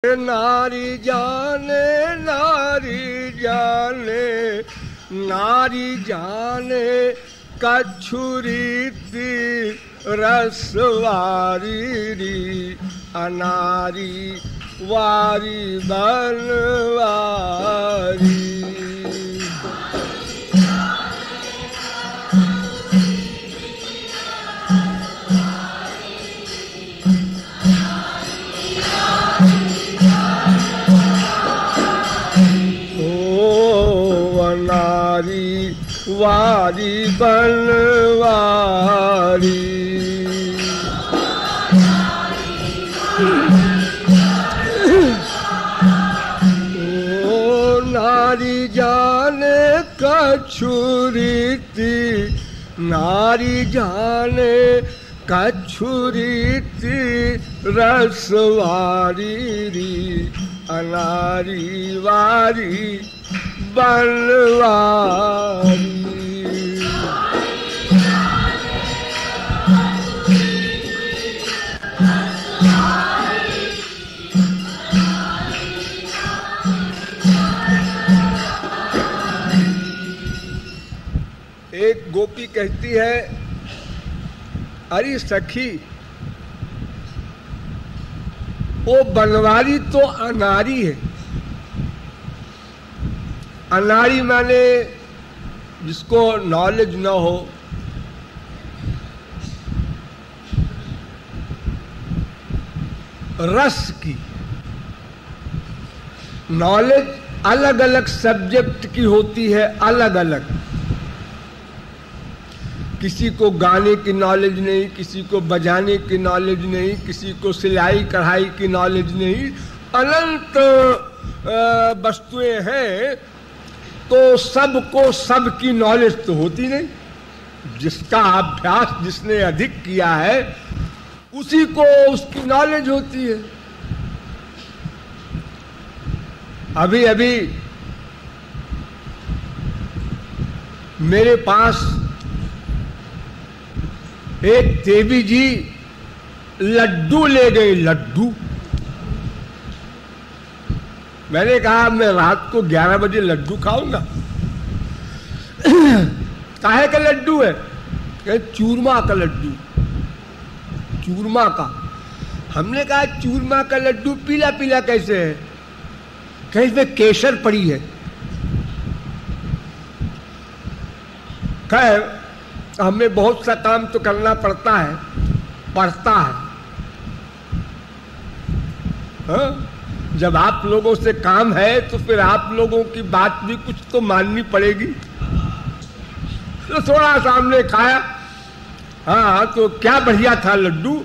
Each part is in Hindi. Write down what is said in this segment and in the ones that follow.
नारी जाने नारी जाने नारी जाने कछुरीति रसवारी री अनारी वारी बनवारी। वारी बनवारी ओ नारी जाने कछुरीति नारी जाने कछुरीति रसवारी री अनारी वारी बनवारी। एक गोपी कहती है, अरे सखी, वो बनवारी तो अनारी है। अनाड़ी माने जिसको नॉलेज न हो, रस की नॉलेज अलग अलग सब्जेक्ट की होती है, अलग अलग। किसी को गाने की नॉलेज नहीं, किसी को बजाने की नॉलेज नहीं, किसी को सिलाई कढ़ाई की नॉलेज नहीं। अनंत वस्तुएं हैं, तो सबको सबकी नॉलेज तो होती नहीं। जिसका अभ्यास जिसने अधिक किया है उसी को उसकी नॉलेज होती है। अभी अभी मेरे पास एक देवी जी लड्डू ले गई, लड्डू। मैंने कहा मैं रात को 11 बजे लड्डू खाऊंगा। काहे का लड्डू है? कहे चूरमा का लड्डू, चूरमा का। हमने कहा चूरमा का लड्डू पीला पीला कैसे है? कहे इसमें केसर पड़ी है। कहे हमें बहुत सा काम तो करना पड़ता है, पड़ता है। हाँ? जब आप लोगों से काम है तो फिर आप लोगों की बात भी कुछ तो माननी पड़ेगी। तो थोड़ा सामने खाया, हाँ तो क्या बढ़िया था लड्डू।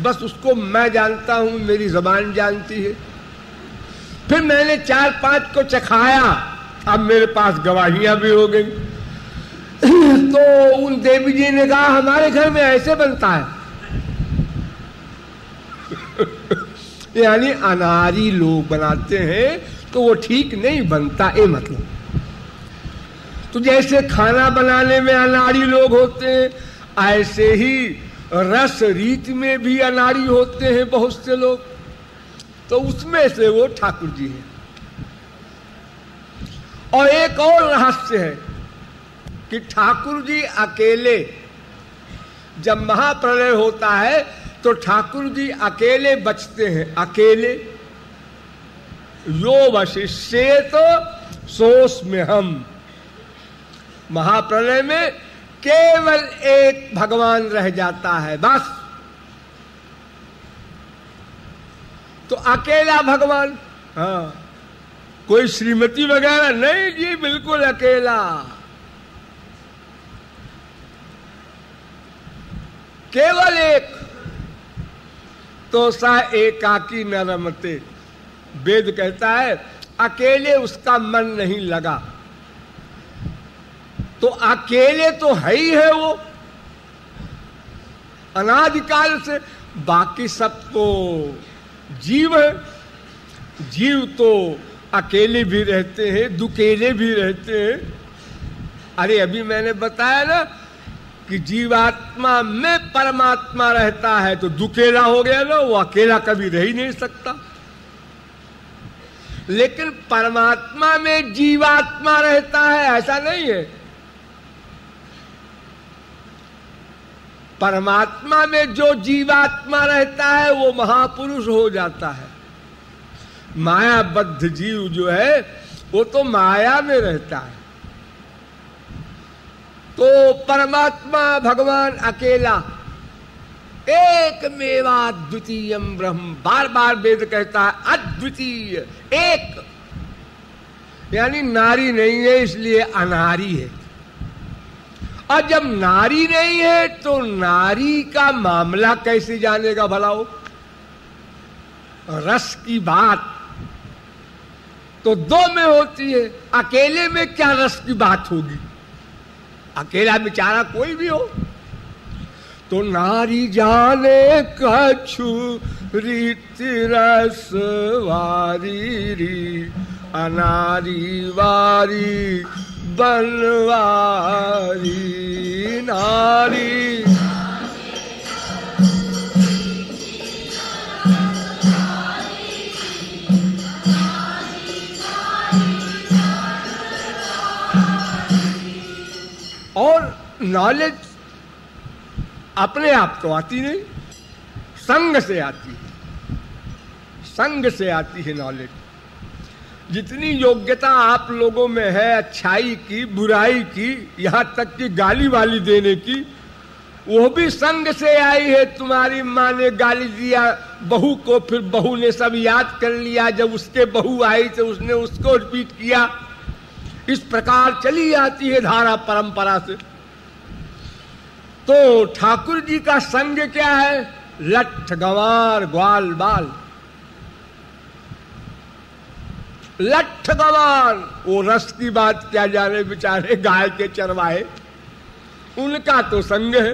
बस उसको मैं जानता हूं, मेरी जबान जानती है। फिर मैंने 4-5 को चखाया, अब मेरे पास गवाहियां भी हो गई। तो उन देवी जी ने कहा हमारे घर में ऐसे बनता है। यानी अनारी लोग बनाते हैं तो वो ठीक नहीं बनता, ये मतलब। तो जैसे खाना बनाने में अनाड़ी लोग होते हैं, ऐसे ही रस रीत में भी अनाड़ी होते हैं बहुत से लोग। तो उसमें से वो ठाकुर जी हैं। और एक और रहस्य है कि ठाकुर जी अकेले, जब महाप्रलय होता है तो ठाकुर जी अकेले बचते हैं, अकेले। यो वशिष्येत सोस में हम। महाप्रलय में केवल एक भगवान रह जाता है, बस। तो अकेला भगवान, हाँ, कोई श्रीमती वगैरह नहीं जी, बिल्कुल अकेला। केवल एक। तो सा एकाकी न रमते। वेद कहता है अकेले उसका मन नहीं लगा। तो अकेले तो है ही है वो अनादिकाल से। बाकी सब तो जीव है। जीव तो अकेले भी रहते हैं, दुकेले भी रहते हैं। अरे अभी मैंने बताया ना कि जीवात्मा में परमात्मा रहता है तो दुकेला हो गया ना, वो अकेला कभी रह ही नहीं सकता। लेकिन परमात्मा में जीवात्मा रहता है ऐसा नहीं है। परमात्मा में जो जीवात्मा रहता है वो महापुरुष हो जाता है। मायाबद्ध जीव जो है वो तो माया में रहता है। तो परमात्मा भगवान अकेला एक मेवा द्वितीयम ब्रह्म, बार बार वेद कहता है अद्वितीय एक, यानी नारी नहीं है इसलिए अनारी है। और जब नारी नहीं है तो नारी का मामला कैसे जानेगा भला वो? रस की बात तो दो में होती है, अकेले में क्या रस की बात होगी? अकेला बेचारा कोई भी हो। तो नारी जाने कछु रीति रस वारी री, अनारी वारी बनवारी नारी। और नॉलेज अपने आप तो आती नहीं, संग से आती है, संग से आती है नॉलेज। जितनी योग्यता आप लोगों में है अच्छाई की, बुराई की, यहां तक कि गाली वाली देने की, वो भी संग से आई है। तुम्हारी माँ ने गाली दिया बहू को, फिर बहू ने सब याद कर लिया, जब उसके बहू आई तो उसने उसको रिपीट किया। इस प्रकार चली आती है धारा परंपरा से। तो ठाकुर जी का संग क्या है? लठ गंवार ग्वाल बाल। लठ गंवार, वो रस की बात क्या जाने बेचारे गाय के चरवाहे, उनका तो संग है।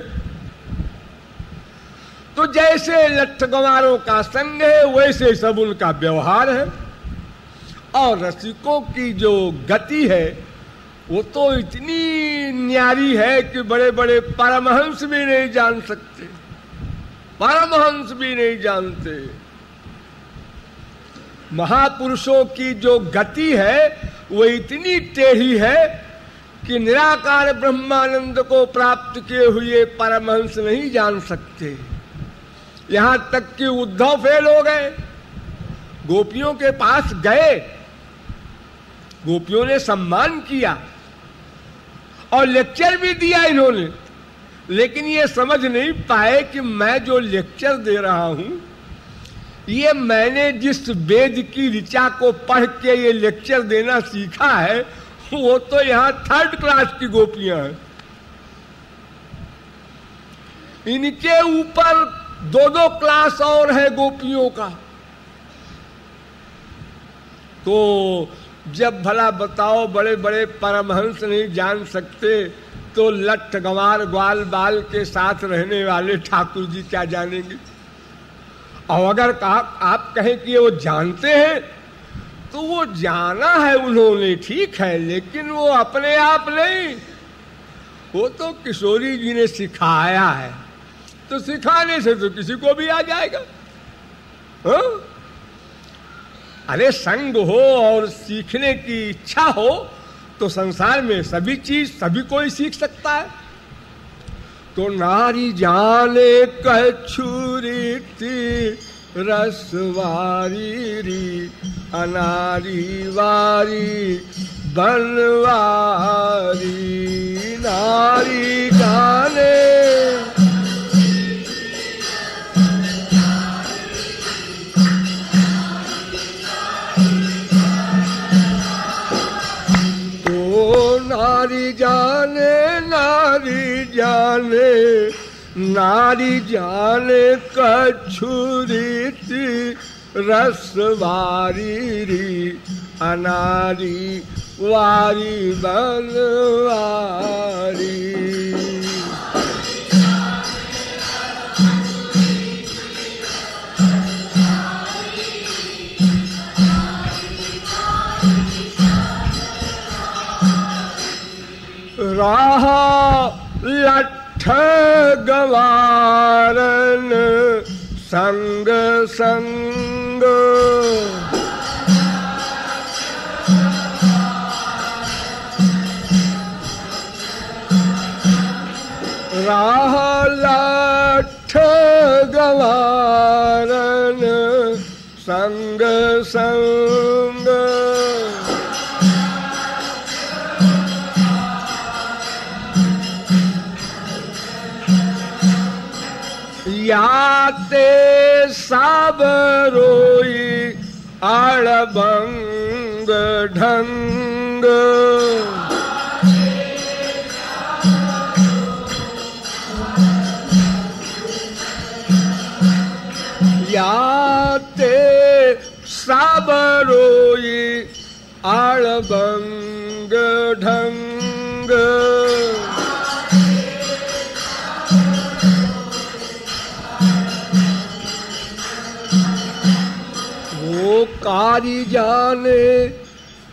तो जैसे लठ गंवारों का संग है वैसे सब उनका व्यवहार है। और रसिकों की जो गति है वो तो इतनी न्यारी है कि बड़े बड़े परमहंस भी नहीं जान सकते, परमहंस भी नहीं जानते। महापुरुषों की जो गति है वो इतनी टेढ़ी है कि निराकार ब्रह्मानंद को प्राप्त किए हुए परमहंस नहीं जान सकते। यहां तक कि उद्धव फेल हो गए, गोपियों के पास गए, गोपियों ने सम्मान किया और लेक्चर भी दिया इन्होंने, लेकिन ये समझ नहीं पाए कि मैं जो लेक्चर दे रहा हूं ये मैंने जिस वेद की ऋचा को पढ़ के ये लेक्चर देना सीखा है वो तो यहां 3rd क्लास की गोपियां हैं। इनके ऊपर 2-2 क्लास और है गोपियों का। तो जब भला बताओ बड़े बड़े परमहंस नहीं जान सकते तो लठ गंवार ग्वाल बाल के साथ रहने वाले ठाकुर जी क्या जानेंगे? और अगर आप कहें कि वो जानते हैं तो वो जाना है उन्होंने, ठीक है, लेकिन वो अपने आप नहीं, वो तो किशोरी जी ने सिखाया है। तो सिखाने से तो किसी को भी आ जाएगा। हाँ? अरे संग हो और सीखने की इच्छा हो तो संसार में सभी चीज सभी कोई सीख सकता है। तो नारी जाने कछु रीति रसवारी री, अनारी वारी बनवारी नारी जाने। नारी जाने नारी जाने नारी जाने कछु रीति रसवारी री, अनारी वारी बनवारी। राह लठ गवारन संग संग, संग संग याते सब रोई आड़बंग ढंग याते सब रोई आड़बंग ढंग वो कारी जाने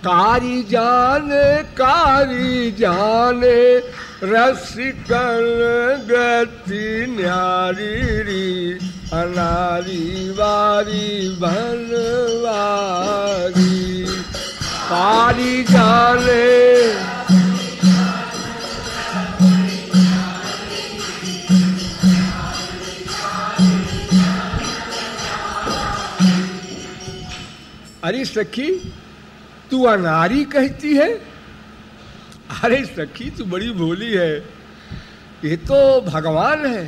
कारी जाने कारी जाने रसिकन गति न्यारी री अनारी वारी बनवारी कारी जाने अरे सखी तू अनारी कहती है? अरे सखी तू बड़ी भोली है, ये तो भगवान है।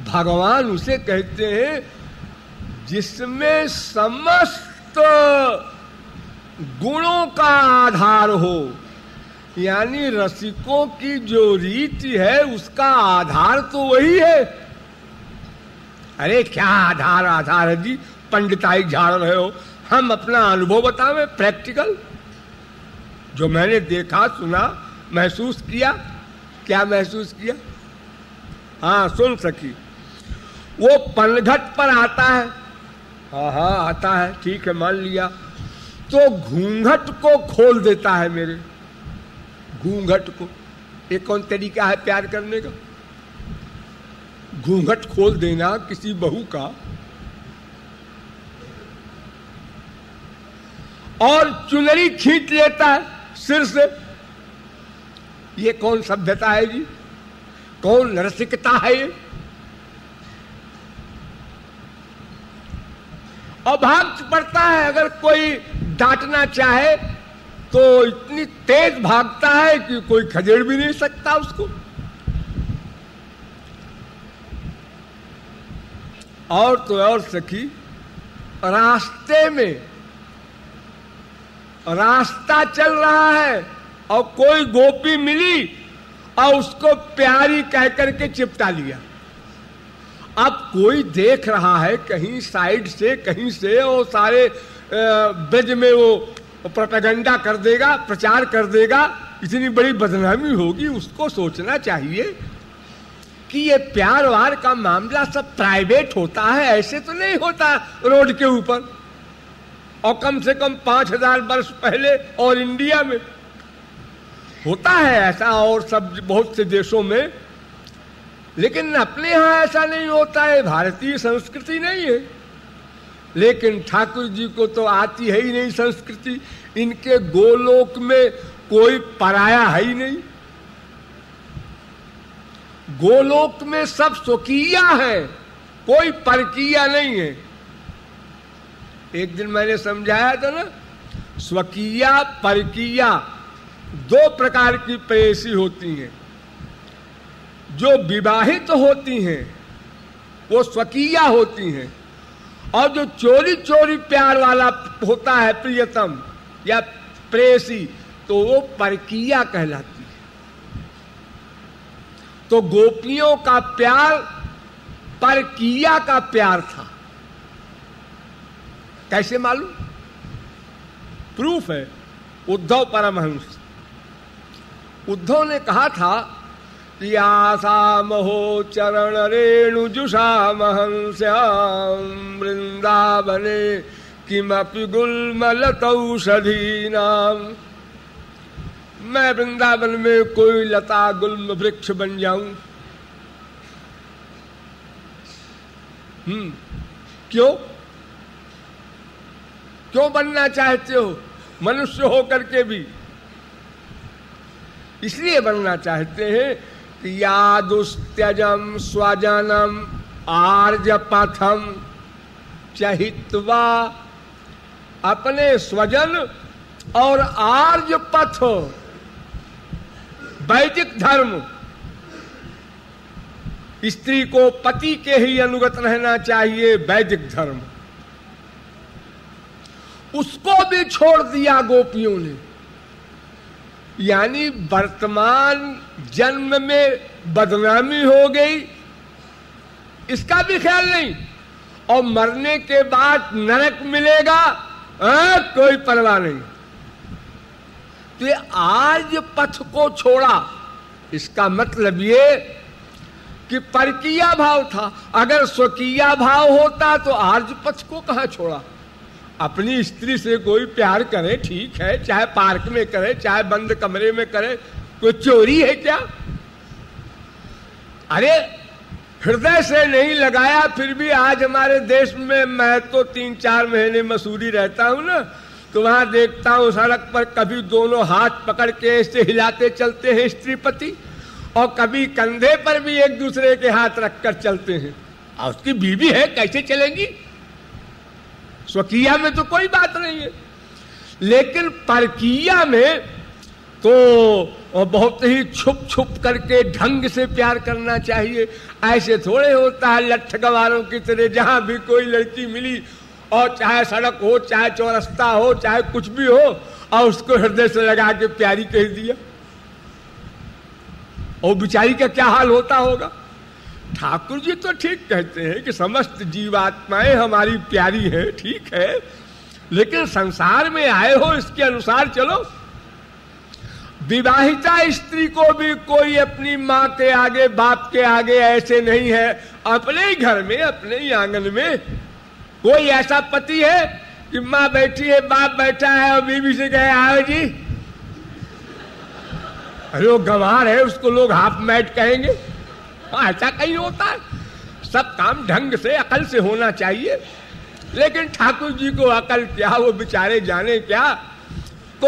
भगवान उसे कहते हैं जिसमें समस्त गुणों का आधार हो, यानी रसिकों की जो रीति है उसका आधार तो वही है। अरे क्या आधार आधार है जी, पंडिताई झाड़ रहे हो। हम अपना अनुभव बतावें, प्रैक्टिकल, जो मैंने देखा सुना महसूस किया। क्या महसूस किया? हाँ सुन सकी, वो पनघट पर आता है, हाँ हाँ आता है, ठीक है मान लिया, तो घूंघट को खोल देता है मेरे घूंघट को। एक कौन तरीका है प्यार करने का? घूंघट खोल देना किसी बहू का, और चुनरी खींच लेता है सिर से। ये कौन सभ्यता है जी? कौन रसिकता है ये? और भाग पड़ता है, अगर कोई डांटना चाहे तो इतनी तेज भागता है कि कोई खदेड़ भी नहीं सकता उसको। और तो और सखी, रास्ते में रास्ता चल रहा है और कोई गोपी मिली और उसको प्यारी कह करके चिपटा लिया। अब कोई देख रहा है कहीं साइड से कहीं से, और सारे ब्रज में वो प्रोपेगेंडा कर देगा, प्रचार कर देगा, इतनी बड़ी बदनामी होगी। उसको सोचना चाहिए कि ये प्यार वार का मामला सब प्राइवेट होता है, ऐसे तो नहीं होता रोड के ऊपर, और कम से कम 5000 वर्ष पहले और इंडिया में होता है ऐसा, और सब बहुत से देशों में, लेकिन अपने यहाँ ऐसा नहीं होता है। भारतीय संस्कृति नहीं है। लेकिन ठाकुर जी को तो आती है ही नहीं संस्कृति। इनके गोलोक में कोई पराया है ही नहीं। गोलोक में सब स्वकीय है, कोई परकीया नहीं है। एक दिन मैंने समझाया था ना, स्वकीया परकीया दो प्रकार की प्रेयसी होती हैं। जो विवाहित होती हैं वो स्वकीया होती हैं, और जो चोरी चोरी प्यार वाला होता है प्रियतम या प्रेयसी, तो वो परकीया कहलाती है। तो गोपियों का प्यार परकीया का प्यार था। कैसे मालूम? प्रूफ है, उद्धव परमहंस। उद्धव ने कहा था कि आसाम हो चरण रेणु जुषाम हंस्याम वृंदावने किमपि गुल्मलतौषधीनाम। मैं वृंदावन में कोई लता गुल्म वृक्ष बन जाऊं। क्यों क्यों बनना चाहते हो? मनुष्य होकर के भी इसलिए बनना चाहते हैं कि यादुस्त्यजम स्वजनम आर्य पथम चहित्वा अपने स्वजन और आर्य पथ, वैदिक धर्म, स्त्री को पति के ही अनुगत रहना चाहिए, वैदिक धर्म, उसको भी छोड़ दिया गोपियों ने। यानी वर्तमान जन्म में बदनामी हो गई, इसका भी ख्याल नहीं, और मरने के बाद नरक मिलेगा, कोई परवाह नहीं। तो ये आर्य पथ को छोड़ा, इसका मतलब ये कि परकीया भाव था। अगर स्वकीया भाव होता तो आर्य पथ को कहां छोड़ा। अपनी स्त्री से कोई प्यार करे, ठीक है, चाहे पार्क में करे, चाहे बंद कमरे में करे, कोई चोरी है क्या? अरे हृदय से नहीं लगाया, फिर भी आज हमारे देश में, मैं तो 3-4 महीने मसूरी रहता हूं ना, तो वहां देखता हूं सड़क पर कभी दोनों हाथ पकड़ के ऐसे हिलाते चलते हैं स्त्री पति, और कभी कंधे पर भी एक दूसरे के हाथ रखकर चलते हैं। और उसकी बीवी है, कैसे चलेंगी? स्वकीया में तो कोई बात नहीं है, लेकिन परकीया में तो बहुत ही छुप छुप करके ढंग से प्यार करना चाहिए। ऐसे थोड़े होता है लठ गवारों की तरह, जहां भी कोई लड़की मिली, और चाहे सड़क हो, चाहे चौरस्ता हो, चाहे कुछ भी हो, और उसको हृदय से लगा के प्यारी कह दिया, और बेचारी का क्या हाल होता होगा। ठाकुर जी तो ठीक कहते हैं कि समस्त जीवात्माएं हमारी प्यारी हैं, ठीक है, लेकिन संसार में आए हो इसके अनुसार चलो। विवाहिता स्त्री को भी कोई अपनी माँ के आगे, बाप के आगे ऐसे नहीं है। अपने ही घर में, अपने ही आंगन में कोई ऐसा पति है कि माँ बैठी है, बाप बैठा है, और बीवी से कहे आओ जी, अरे वो गंवार है, उसको लोग हाफ मैट कहेंगे। हाँ, ऐसा कहीं होता है। सब काम ढंग से, अकल से होना चाहिए। लेकिन ठाकुर जी को अकल क्या, वो बेचारे जाने क्या, तो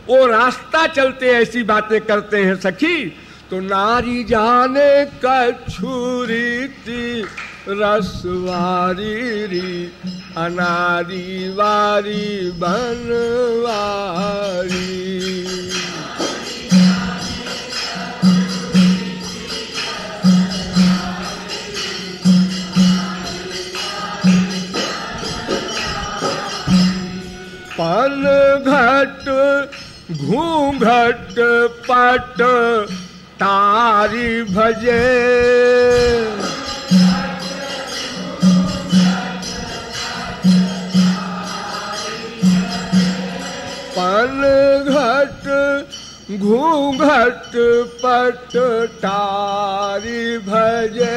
वो रास्ता चलते ऐसी बातें करते हैं सखी। तो नारी जाने कछुरी रसवारी री, अनारी वारी बनवारी। पन घट घूंघट पट तारी भजे, पन घट घूंघट पट तारी भजे।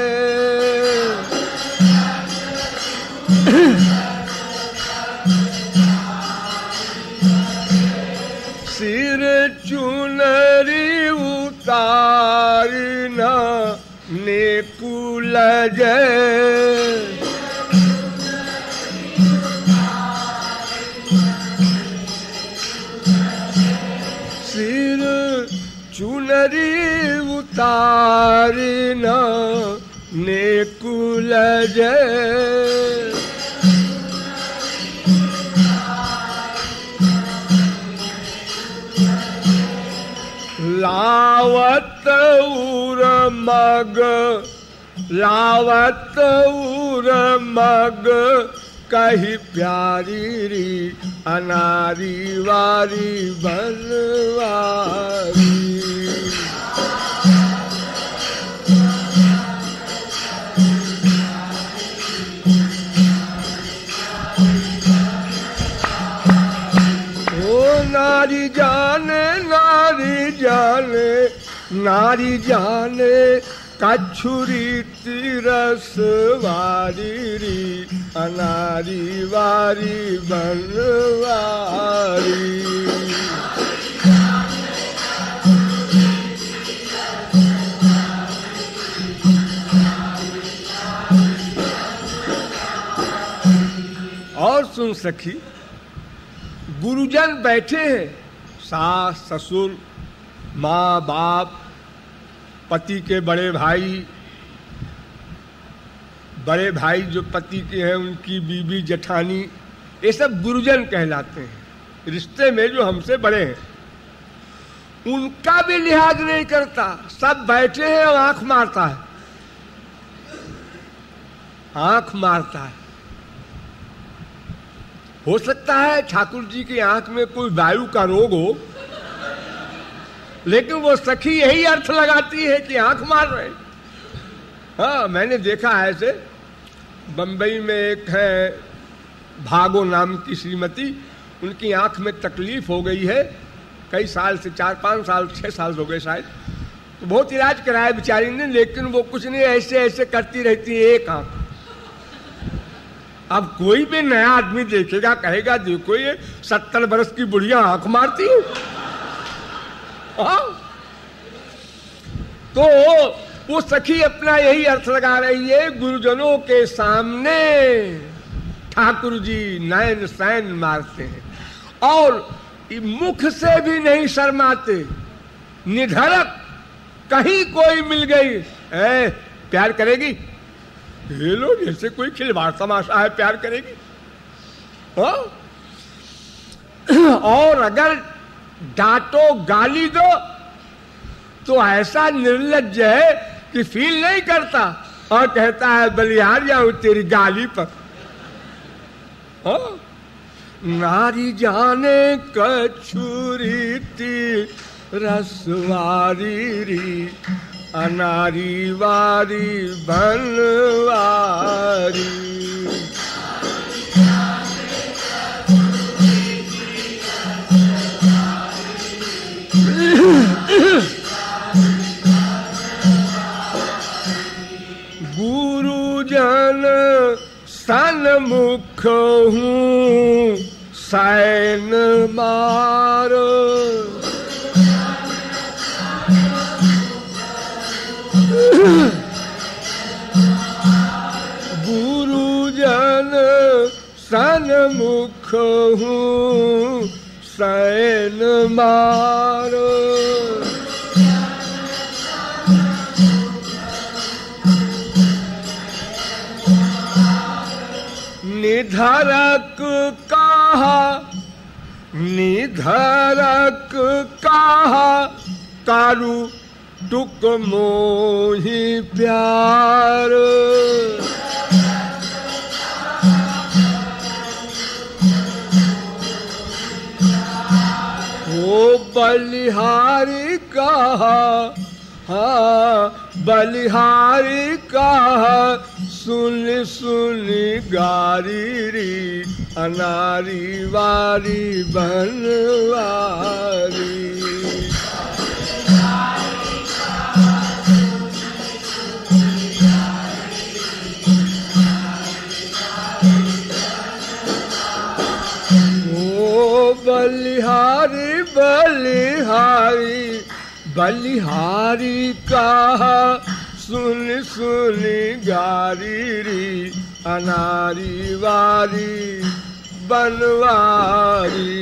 सिर चुनरी उतारी न नेकुल जय, सिर चुनरी उतारी न नेकुल जय। लावत उर मग, लावत उर मग कही प्यारी री, अनारी वारी बनवारी। नारी जाने, नारी जाने, नारी जाने कछुरी तिरस वारी री, अनारी वारी बनवारी। और सुन सखी, गुरुजन बैठे हैं, सास ससुर माँ बाप, पति के बड़े भाई जो पति के हैं, उनकी बीबी जेठानी, ये सब गुरुजन कहलाते हैं। रिश्ते में जो हमसे बड़े हैं उनका भी लिहाज नहीं करता, सब बैठे हैं और आंख मारता है, आंख मारता है। हो सकता है ठाकुर जी की आंख में कोई वायु का रोग हो, लेकिन वो सखी यही अर्थ लगाती है कि आंख मार रहे। हाँ, मैंने देखा है ऐसे। बंबई में एक है भागो नाम की श्रीमती, उनकी आंख में तकलीफ हो गई है कई साल से, 4-5 साल 6 साल हो गए शायद। तो बहुत इलाज कराया बेचारी ने, लेकिन वो कुछ नहीं, ऐसे ऐसे करती रहती है एक आंख। अब कोई भी नया आदमी देखेगा कहेगा देखो ये 70 बरस की बुढ़िया आंख मारती है। तो वो सखी अपना यही अर्थ लगा रही है, गुरुजनों के सामने ठाकुर जी नयन सैन मारते हैं और मुख से भी नहीं शर्माते, निधड़क। कहीं कोई मिल गई, प्यार करेगी, ये लो जैसे कोई खिलवाड़ तमाशा है, प्यार करेगी। और अगर डांटो गाली दो तो ऐसा निर्लज्ज है कि फील नहीं करता और कहता है बलिहार जाऊं तेरी गाली पर। नारी जाने कछुरी ती रसवारी री, अनारी वारी बनवारी। गुरुजन सन्मुख हूँ सैन मार, गुरुजन सन्मुख हूँ सैन मार। निधरक कहा, निधरक कहा तारू टुक मोही प्यार। वो बलिहारी कहा, हाँ बलिहारी कहा सुन सुन गारी री, अनारी वारी बनवारी। ओ बलिहारी बलिहारी बलिहारी कहा सुन सुन गारी री, अनारी वारी बनवारी।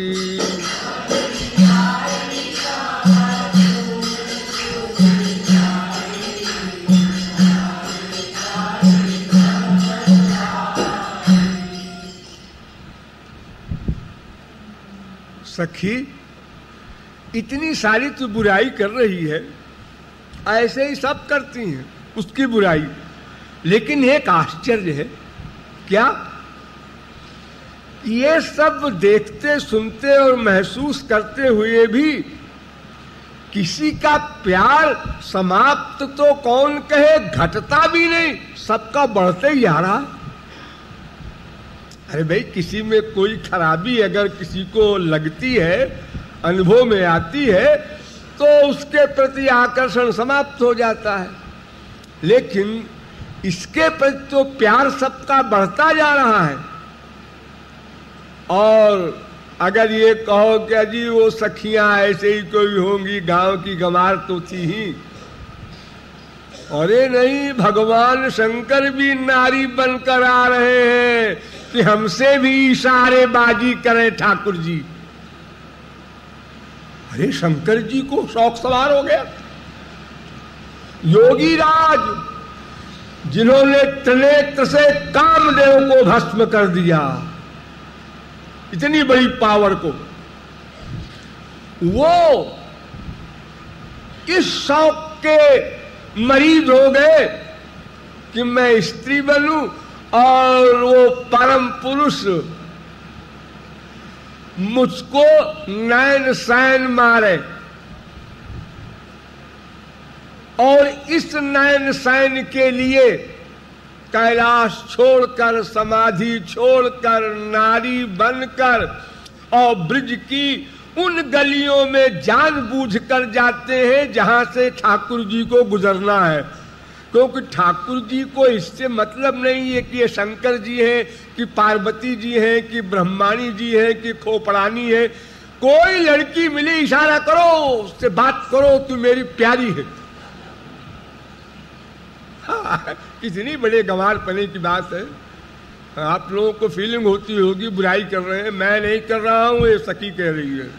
सखी इतनी सारी तो बुराई कर रही है, ऐसे ही सब करती हैं उसकी बुराई, लेकिन एक आश्चर्य है क्या, ये सब देखते सुनते और महसूस करते हुए भी किसी का प्यार समाप्त तो कौन कहे, घटता भी नहीं, सबका बढ़ते ही आ रहा। अरे भाई, किसी में कोई खराबी अगर किसी को लगती है, अनुभव में आती है, तो उसके प्रति आकर्षण समाप्त हो जाता है, लेकिन इसके प्रति तो प्यार सबका बढ़ता जा रहा है। और अगर ये कहो कि अजी वो सखियां ऐसे ही कोई होंगी, गांव की गंवार तो थी ही, अरे नहीं, भगवान शंकर भी नारी बनकर आ रहे हैं कि हमसे भी इशारेबाजी करें ठाकुर जी। अरे शंकर जी को शौक सवार हो गया। योगी राज जिन्होंने त्रिनेत्र से कामदेव को भस्म कर दिया, इतनी बड़ी पावर को। वो इस शौक के मरीज हो गए कि मैं स्त्री बनूं और वो परम पुरुष मुझको नैन सैन मारे, और इस नैन सैन के लिए कैलाश छोड़कर, समाधि छोड़कर, नारी बनकर और ब्रिज की उन गलियों में जानबूझकर जाते हैं जहां से ठाकुर जी को गुजरना है। क्योंकि ठाकुर जी को इससे मतलब नहीं है कि ये शंकर जी हैं, कि पार्वती जी हैं, कि ब्रह्माणी जी हैं, कि खोपड़ानी है। कोई लड़की मिली, इशारा करो, उससे बात करो, तू मेरी प्यारी है। कितनी बड़े गंवार पने की बात है। आप लोगों को फीलिंग होती होगी, बुराई कर रहे हैं, मैं नहीं कर रहा हूं, ये सखी कह रही है।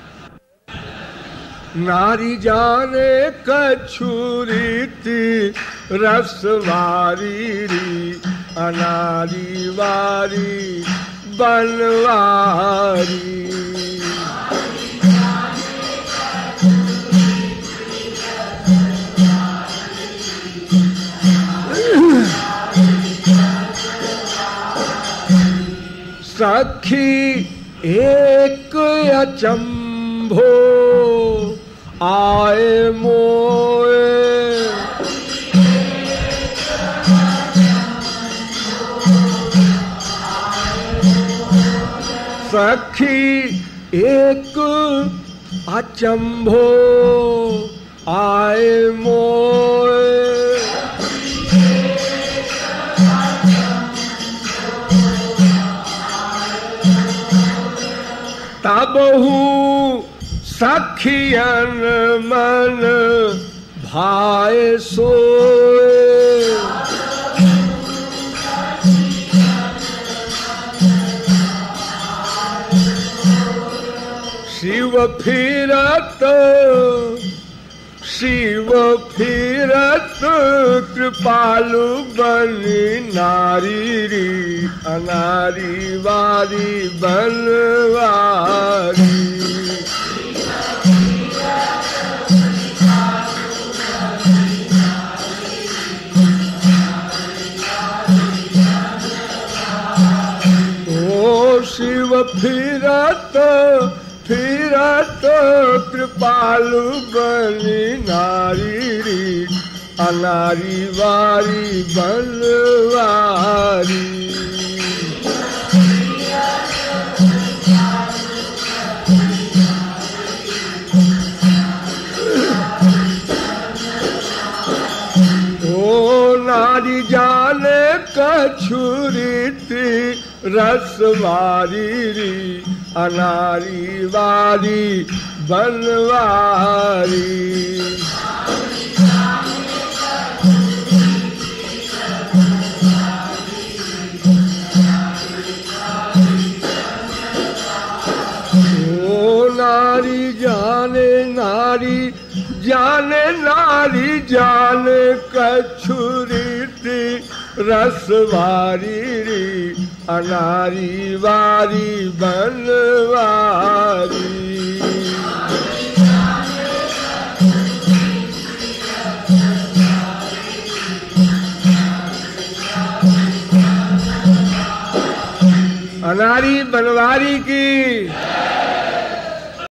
नारी जाने कछु रीति रसवारी री, अनारी वारी बनवारी। सखी एक अचंभो आए मोए, सखी एक अचंभो आए मोए। तबहु सखियन मन भाए सोए, शिव फिरत कृपालु बनी नारी री, अनारी वारी बनवारी। ओ शिव फिरत कृपालु बनी नारी री, अनारी वारी बनवारी। ओ नारी जाने कछु रीति रसवारी री, अनारी वारी बनवारी। ओ नारी जाने कछु रीति रसवारी री, अनारी वारी बनवारी। अनारी बनवारी की